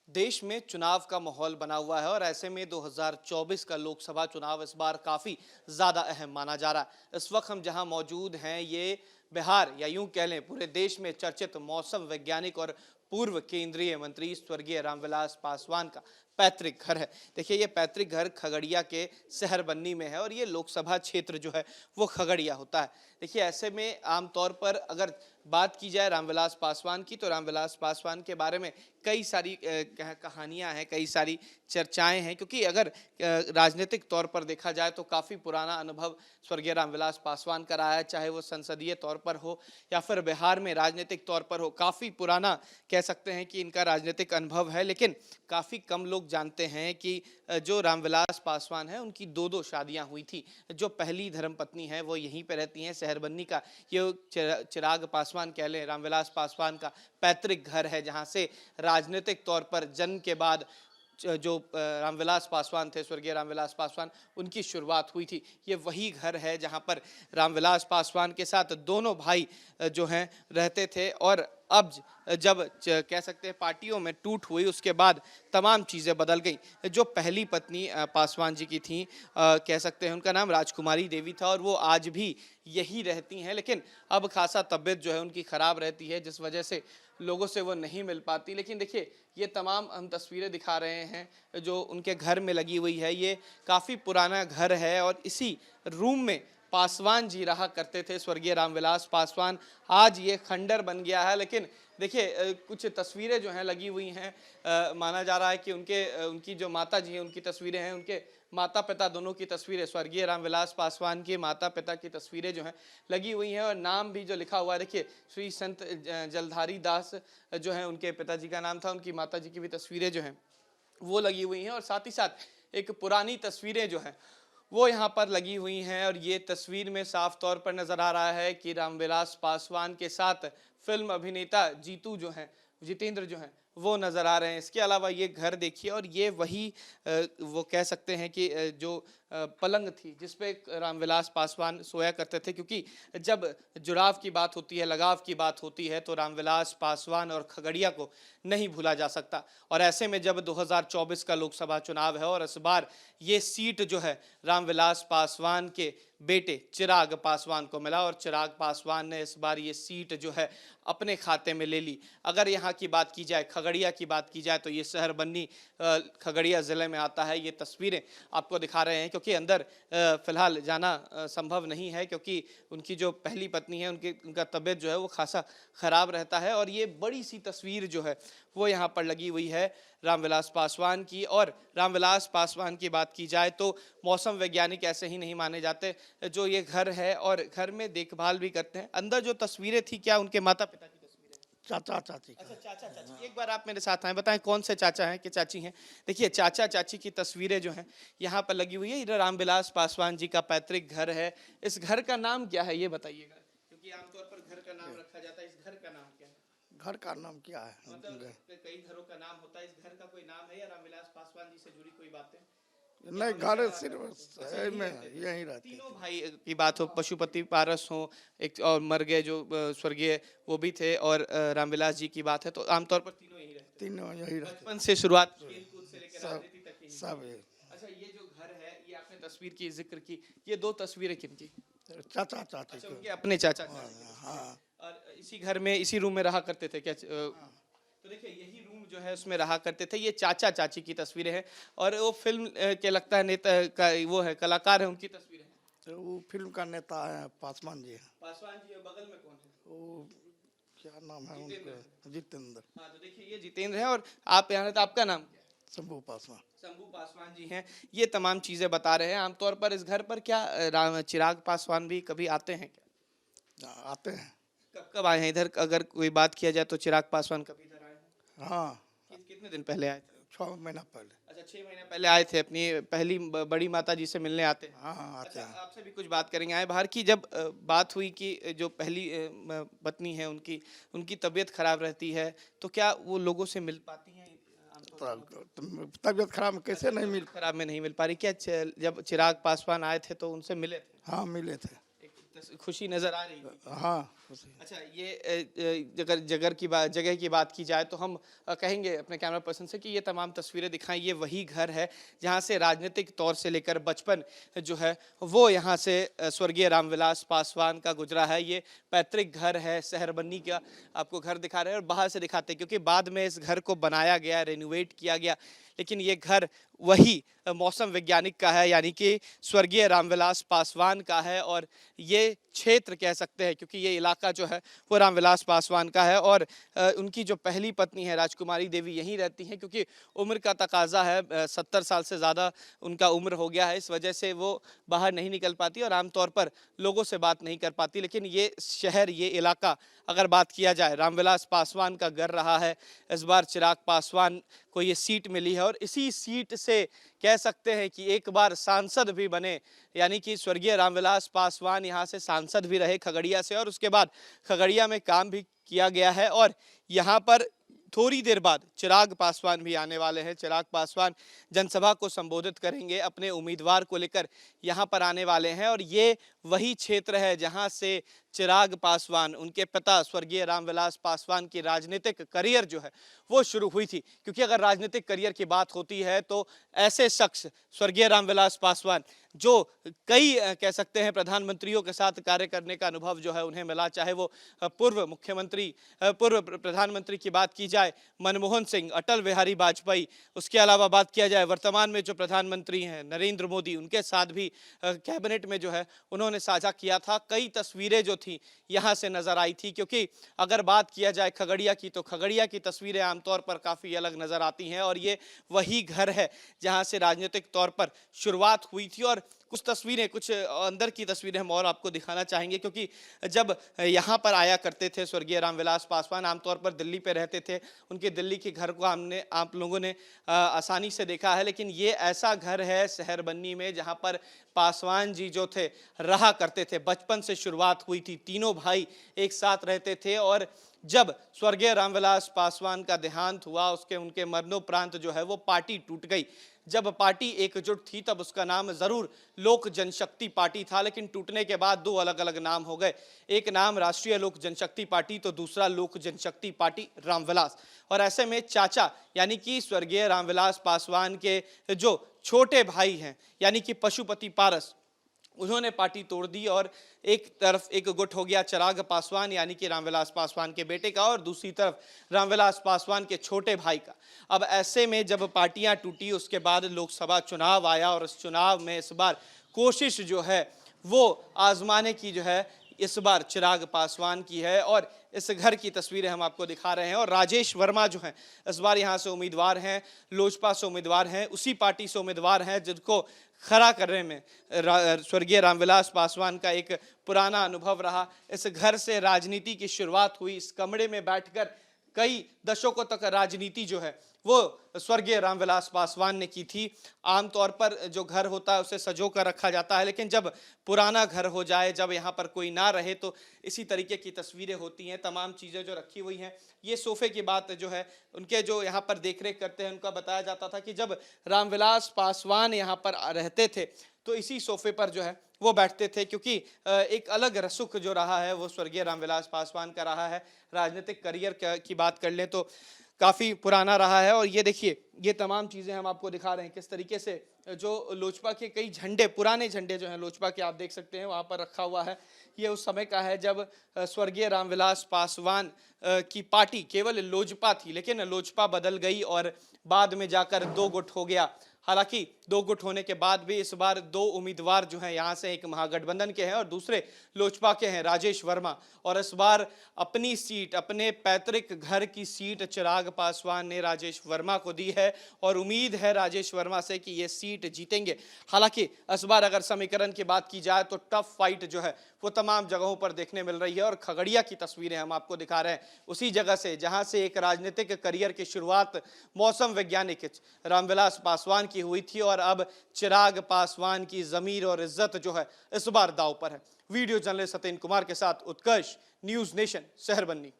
देश में चुनाव का माहौल बना हुआ है और ऐसे में 2024 का लोकसभा चुनाव इस बार काफी ज्यादा अहम माना जा रहा है। इस वक्त हम जहां मौजूद हैं ये बिहार या यूं कह लें पूरे देश में चर्चित मौसम वैज्ञानिक और पूर्व केंद्रीय मंत्री स्वर्गीय रामविलास पासवान का पैतृक घर है। देखिए ये पैतृक घर खगड़िया के शहर बन्नी में है और ये लोकसभा क्षेत्र जो है वो खगड़िया होता है। देखिए ऐसे में आमतौर पर अगर बात की जाए रामविलास पासवान की तो रामविलास पासवान के बारे में कई सारी कहानियां हैं, कई सारी चर्चाएं हैं, क्योंकि अगर राजनीतिक तौर पर देखा जाए तो काफ़ी पुराना अनुभव स्वर्गीय रामविलास पासवान का रहा है, चाहे वो संसदीय तौर पर हो या फिर बिहार में राजनीतिक तौर पर हो। काफ़ी पुराना कह सकते हैं कि इनका राजनीतिक अनुभव है, लेकिन काफ़ी कम लोग जानते हैं कि जो रामविलास पासवान है उनकी दो दो शादियां हुई थी। जो पहली धर्मपत्नी है वो यहीं पर रहती हैं, शहरबन्नी का ये चिराग पासवान कह लें, रामविलास पासवान का पैतृक घर है, जहां से राजनीतिक तौर पर जन्म के बाद जो रामविलास पासवान थे, स्वर्गीय रामविलास पासवान, उनकी शुरुआत हुई थी। ये वही घर है जहां पर रामविलास पासवान के साथ दोनों भाई जो हैं रहते थे। और अब जब कह सकते हैं पार्टियों में टूट हुई उसके बाद तमाम चीज़ें बदल गई। जो पहली पत्नी पासवान जी की थी, कह सकते हैं उनका नाम राजकुमारी देवी था और वो आज भी यही रहती हैं, लेकिन अब खासा तबीयत जो है उनकी ख़राब रहती है, जिस वजह से लोगों से वो नहीं मिल पाती। लेकिन देखिए ये तमाम हम तस्वीरें दिखा रहे हैं जो उनके घर में लगी हुई है। ये काफ़ी पुराना घर है और इसी रूम में पासवान जी रहा करते थे, स्वर्गीय रामविलास पासवान। आज ये खंडर बन गया है, लेकिन देखिए कुछ तस्वीरें जो हैं लगी हुई हैं। माना जा रहा है कि उनकी जो माता जी हैं उनकी तस्वीरें हैं, उनके माता पिता दोनों की तस्वीरें, स्वर्गीय रामविलास पासवान के माता पिता की तस्वीरें जो हैं लगी हुई हैं और नाम भी जो लिखा हुआ है, देखिए श्री संत जलधारी दास जो है उनके पिताजी का नाम था, उनकी माता जी की भी तस्वीरें जो हैं वो लगी हुई हैं। और साथ ही साथ एक पुरानी तस्वीरें जो हैं वो यहाँ पर लगी हुई हैं और ये तस्वीर में साफ तौर पर नजर आ रहा है कि रामविलास पासवान के साथ फिल्म अभिनेता जीतू जो हैं, जितेंद्र जो हैं, वो नजर आ रहे हैं। इसके अलावा ये घर देखिए और ये वही वो कह सकते हैं कि जो पलंग थी जिसपे रामविलास पासवान सोया करते थे, क्योंकि जब जुड़ाव की बात होती है, लगाव की बात होती है, तो रामविलास पासवान और खगड़िया को नहीं भूला जा सकता। और ऐसे में जब 2024 का लोकसभा चुनाव है और इस बार ये सीट जो है रामविलास पासवान के बेटे चिराग पासवान को मिला और चिराग पासवान ने इस बार ये सीट जो है अपने खाते में ले ली। अगर यहाँ की बात की जाए, खगड़िया की बात की जाए, तो ये शहर बन्नी खगड़िया ज़िले में आता है। ये तस्वीरें आपको दिखा रहे हैं क्योंकि अंदर फ़िलहाल जाना संभव नहीं है, क्योंकि उनकी जो पहली पत्नी है उनका तबीयत जो है वो खासा ख़राब रहता है। और ये बड़ी सी तस्वीर जो है वो यहाँ पर लगी हुई है रामविलास पासवान की। और रामविलास पासवान की बात की जाए तो मौसम वैज्ञानिक ऐसे ही नहीं माने जाते। जो ये घर है और घर में देखभाल भी करते हैं। अंदर जो तस्वीरें थी, क्या उनके माता पिता की तस्वीरें? चाचा चाची का। अच्छा, चाचा चाची, एक बार आप मेरे साथ आए, बताएं कौन से चाचा हैं कि चाची हैं? देखिए चाचा चाची की तस्वीरें जो हैं यहाँ पर लगी हुई है। ये रामविलास पासवान जी का पैतृक घर है। इस घर का नाम क्या है ये बताइएगा, क्योंकि आमतौर पर घर का नाम रखा जाता है। इस घर का नाम क्या है? घर का नाम क्या है? मतलब कई घरों का नाम होता है, इस घर का कोई नाम है या रामविलास पासवान जी से जुड़ी कोई बातें? नहीं, घर सिर्फ में यहीं रहते तीनों थे। भाई की बात हो, पशुपति पारस हो, एक और मर गए जो स्वर्गीय वो भी थे, और रामविलास जी की बात है तो आमतौर पर तीनों यही रहते तीनों यहीं थे। रहते बचपन से शुरुआत खेल कूद से थे। लेकर सब राजनीति तक यही सब किया। ये अच्छा, ये जो घर है, ये आपने तस्वीर की जिक्र की, ये दो तस्वीरें किनकी? चाचा चाची अच्छा, को। उनके अपने चाचा चाची की तस्वीरें। हाँ। और इसी घर में, इसी रूम में रहा करते थे क्या? तो देखिए यही रूम जो है उसमें रहा करते थे। ये चाचा चाची की तस्वीरें हैं और वो फिल्म के लगता है नेता का वो है, कलाकार है, उनकी तस्वीरें हैं। तो वो फिल्म का नेता है पासवान जी हैं। पासवान जी, और बगल में कौन है? वो क्या नाम है जितेंद्र। उनका? जितेंद्र। हाँ तो देखिए ये जितेंद्र है। और आप यहाँ, तो आपका नाम क्या है? शंभू पासवान। शंभू पासवान जी हैं। ये तमाम चीजें बता रहे हैं। आमतौर पर इस घर पर क्या राम चिराग पासवान भी कभी आते हैं क्या? आते हैं। कब कब आए हैं इधर? अगर कोई बात किया जाए तो चिराग पासवान कभी इधर आए हैं? हाँ, कितने दिन पहले आए थे? 6 महीना पहले। अच्छा, 6 महीने पहले आए थे। अपनी पहली बड़ी माता जी से मिलने आते हैं? हाँ हाँ, आते अच्छा, हैं। आपसे भी कुछ बात करेंगे आए बाहर की। जब बात हुई कि जो पहली पत्नी है उनकी उनकी तबीयत खराब रहती है, तो क्या वो लोगों से मिल पाती हैं आमतौर पर? तबीयत खराब कैसे नहीं मिल। खराब में नहीं मिल पा रही क्या? जब चिराग पासवान आए थे तो उनसे मिले थे? हाँ, मिले थे। एक खुशी नजर आ रही थी। हाँ। अच्छा, ये जगह की बात की जाए तो हम कहेंगे अपने कैमरा पर्सन से कि ये तमाम तस्वीरें दिखाएं, ये वही घर है जहां से राजनीतिक तौर से लेकर बचपन जो है वो यहाँ से स्वर्गीय रामविलास पासवान का गुजरा है। ये पैतृक घर है, शहरबन्नी का आपको घर दिखा रहे हैं और बाहर से दिखाते हैं क्योंकि बाद में इस घर को बनाया गया, रेनोवेट किया गया, लेकिन ये घर वही मौसम वैज्ञानिक का है, यानी कि स्वर्गीय रामविलास पासवान का है। और ये क्षेत्र कह सकते हैं क्योंकि ये इलाका जो है वो रामविलास पासवान का है। और उनकी जो पहली पत्नी है राजकुमारी देवी यहीं रहती हैं क्योंकि उम्र का तकाजा है, 70 साल से ज़्यादा उनका उम्र हो गया है, इस वजह से वो बाहर नहीं निकल पाती और आमतौर पर लोगों से बात नहीं कर पाती। लेकिन ये शहर, ये इलाका अगर बात किया जाए, रामविलास पासवान का घर रहा है। इस बार चिराग पासवान को ये सीट मिली है और इसी सीट से कह सकते हैं कि एक बार सांसद भी बने, यानी कि स्वर्गीय रामविलास पासवान यहाँ से सांसद भी रहे खगड़िया से और उसके बाद खगड़िया में काम भी किया गया है। और यहाँ पर थोड़ी देर बाद चिराग पासवान भी आने वाले हैं। चिराग पासवान जनसभा को संबोधित करेंगे, अपने उम्मीदवार को लेकर यहाँ पर आने वाले हैं। और ये वही क्षेत्र है जहाँ से चिराग पासवान, उनके पिता स्वर्गीय रामविलास पासवान की राजनीतिक करियर जो है वो शुरू हुई थी। क्योंकि अगर राजनीतिक करियर की बात होती है तो ऐसे शख्स स्वर्गीय रामविलास पासवान जो कई कह सकते हैं प्रधानमंत्रियों के साथ कार्य करने का अनुभव जो है उन्हें मिला, चाहे वो पूर्व मुख्यमंत्री, पूर्व प्रधानमंत्री की बात की जाए मनमोहन सिंह, अटल बिहारी वाजपेयी, उसके अलावा बात किया जाए वर्तमान में जो प्रधानमंत्री हैं नरेंद्र मोदी, उनके साथ भी कैबिनेट में जो है उन्होंने साझा किया था। कई तस्वीरें जो थी यहाँ से नजर आई थी क्योंकि अगर बात किया जाए खगड़िया की तो खगड़िया की तस्वीरें आमतौर पर काफ़ी अलग नजर आती हैं। और ये वही घर है जहाँ से राजनीतिक तौर पर शुरुआत हुई थी। और कुछ तस्वीरें, कुछ अंदर की तस्वीरें हम और आपको दिखाना चाहेंगे क्योंकि जब यहाँ पर आया करते थे स्वर्गीय रामविलास पासवान, आमतौर पर दिल्ली पे रहते थे, उनके दिल्ली के घर को आप लोगों ने आसानी से देखा है। लेकिन ये ऐसा घर है शहरबन्नी में जहाँ पर पासवान जी जो थे रहा करते थे, बचपन से शुरुआत हुई थी, तीनों भाई एक साथ रहते थे। और जब स्वर्गीय रामविलास पासवान का देहांत हुआ, उनके मरणोपरांत जो है वो पार्टी टूट गई। जब पार्टी एकजुट थी तब उसका नाम जरूर लोक जनशक्ति पार्टी था, लेकिन टूटने के बाद दो अलग अलग नाम हो गए, एक नाम राष्ट्रीय लोक जनशक्ति पार्टी तो दूसरा लोक जनशक्ति पार्टी रामविलास। और ऐसे में चाचा यानी कि स्वर्गीय रामविलास पासवान के जो छोटे भाई हैं यानी कि पशुपति पारस, उन्होंने पार्टी तोड़ दी और एक तरफ एक गुट हो गया चिराग पासवान यानी कि रामविलास पासवान के बेटे का और दूसरी तरफ रामविलास पासवान के छोटे भाई का। अब ऐसे में जब पार्टियां टूटी उसके बाद लोकसभा चुनाव आया और इस चुनाव में इस बार कोशिश जो है वो आजमाने की जो है इस बार चिराग पासवान की है। और इस घर की तस्वीरें हम आपको दिखा रहे हैं। और राजेश वर्मा जो हैं इस बार यहाँ से उम्मीदवार हैं, लोजपा से उम्मीदवार हैं, उसी पार्टी से उम्मीदवार हैं जिनको खड़ा करने में स्वर्गीय रामविलास पासवान का एक पुराना अनुभव रहा। इस घर से राजनीति की शुरुआत हुई, इस कमरे में बैठकर कई दशकों तक राजनीति जो है वो स्वर्गीय रामविलास पासवान ने की थी। आमतौर पर जो घर होता है उसे सजो कर रखा जाता है, लेकिन जब पुराना घर हो जाए, जब यहाँ पर कोई ना रहे तो इसी तरीके की तस्वीरें होती हैं। तमाम चीज़ें जो रखी हुई हैं, ये सोफे की बात जो है उनके जो यहाँ पर देखरेख करते हैं उनका बताया जाता था कि जब रामविलास पासवान यहाँ पर रहते थे तो इसी सोफे पर जो है वो बैठते थे, क्योंकि एक अलग रसूख जो रहा है वो स्वर्गीय रामविलास पासवान का रहा है। राजनीतिक करियर की बात कर लें तो काफ़ी पुराना रहा है। और ये देखिए, ये तमाम चीज़ें हम आपको दिखा रहे हैं किस तरीके से जो लोजपा के कई झंडे, पुराने झंडे जो हैं लोजपा के, आप देख सकते हैं वहाँ पर रखा हुआ है। ये उस समय का है जब स्वर्गीय रामविलास पासवान की पार्टी केवल लोजपा थी, लेकिन लोजपा बदल गई और बाद में जाकर दो गुट हो गया। हालांकि दो गुट होने के बाद भी इस बार दो उम्मीदवार जो हैं यहाँ से, एक महागठबंधन के हैं और दूसरे लोजपा के हैं राजेश वर्मा। और इस बार अपनी सीट, अपने पैतृक घर की सीट चिराग पासवान ने राजेश वर्मा को दी है और उम्मीद है राजेश वर्मा से कि ये सीट जीतेंगे। हालांकि इस बार अगर समीकरण की बात की जाए तो टफ फाइट जो है वो तमाम जगहों पर देखने मिल रही है। और खगड़िया की तस्वीरें हम आपको दिखा रहे हैं उसी जगह से जहां से एक राजनीतिक करियर की शुरुआत मौसम वैज्ञानिक रामविलास पासवान की हुई थी और अब चिराग पासवान की जमीर और इज्जत जो है इस बार दांव पर है। वीडियो जर्नलिस्ट सत्येंद्र कुमार के साथ उत्कर्ष, न्यूज नेशन, शहरबन्नी।